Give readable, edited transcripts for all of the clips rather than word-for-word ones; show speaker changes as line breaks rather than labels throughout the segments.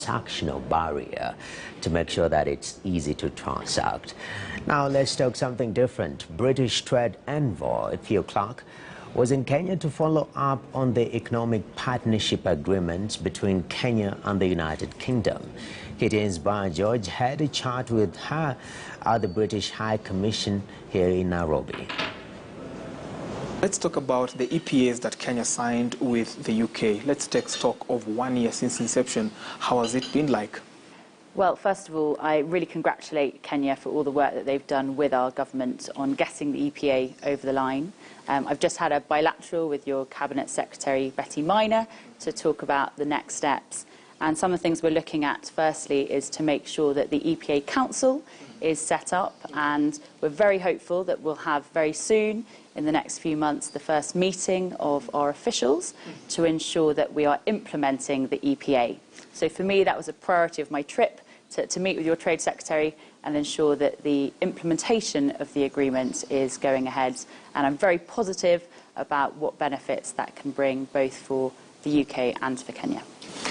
transactional barrier to make sure that it's easy to transact. Now let's talk something different. British trade envoy Theo Clark was in Kenya to follow up on the economic partnership agreements between Kenya and the United Kingdom. KTN's Brian George had a chat with her at the British High Commission here in Nairobi.
Let's talk about the EPAs that Kenya signed with the UK. Let's take stock of 1 year since inception. How has it been like?
Well, first of all, I really congratulate Kenya for all the work that they've done with our government on getting the EPA over the line. I've just had a bilateral with your Cabinet Secretary, Betty Minor, to talk about the next steps. And some of the things we're looking at, firstly, is to make sure that the EPA Council is set up. And we're very hopeful that we'll have very soon, in the next few months, the first meeting of our officials to ensure that we are implementing the EPA. So for me, that was a priority of my trip, to meet with your Trade Secretary and ensure that the implementation of the agreement is going ahead. And I'm very positive about what benefits that can bring both for the UK and for Kenya.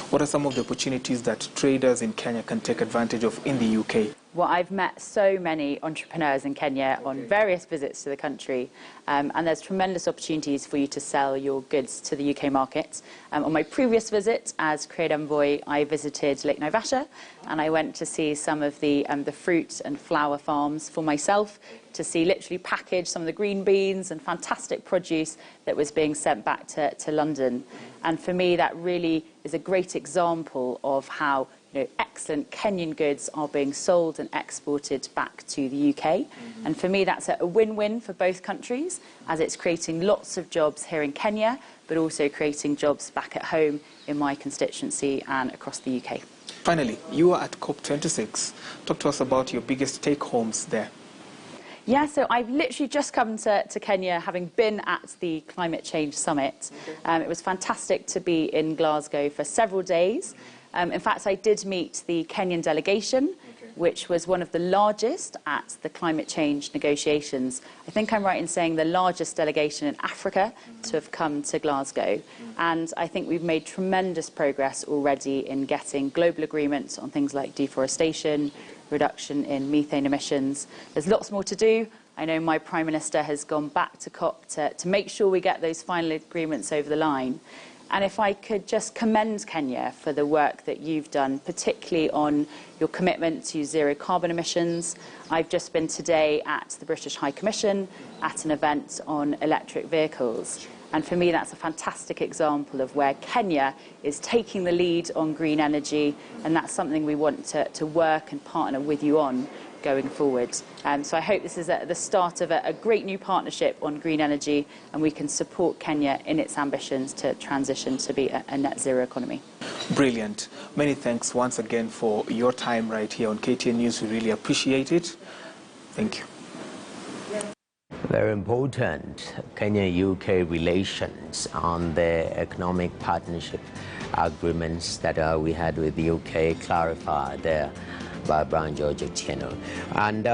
What are some of the opportunities that traders in Kenya can take advantage of in the UK?
Well, I've met so many entrepreneurs in Kenya on various visits to the country, and there's tremendous opportunities for you to sell your goods to the UK market. On my previous visit as Trade Envoy, I visited Lake Naivasha, and I went to see some of the fruit and flower farms for myself, to see literally package some of the green beans and fantastic produce that was being sent back to London. And for me, that really is a great example of how excellent Kenyan goods are being sold and exported back to the UK. And for me, that's a win-win for both countries, as it's creating lots of jobs here in Kenya, but also creating jobs back at home in my constituency and across the UK.
Finally, you are at COP26. Talk to us about your biggest take-homes there.
Yeah, so I've literally just come to Kenya, having been at the Climate Change Summit. It was fantastic to be in Glasgow for several days. In fact, I did meet the Kenyan delegation, which was one of the largest at the climate change negotiations. I think I'm right in saying the largest delegation in Africa to have come to Glasgow. And I think we've made tremendous progress already in getting global agreements on things like deforestation, reduction in methane emissions. There's lots more to do. I know my Prime Minister has gone back to COP to make sure we get those final agreements over the line. And if I could just commend Kenya for the work that you've done, particularly on your commitment to zero carbon emissions. I've just been today at the British High Commission at an event on electric vehicles. And for me, that's a fantastic example of where Kenya is taking the lead on green energy, and that's something we want to work and partner with you on going forward. So I hope this is the start of a great new partnership on green energy, and we can support Kenya in its ambitions to transition to be a net zero economy.
Brilliant. Many thanks once again for your time right here on KTN News. We really appreciate it. Thank you.
Very important Kenya-UK relations on the economic partnership agreements that we had with the UK clarified there by Brian George. And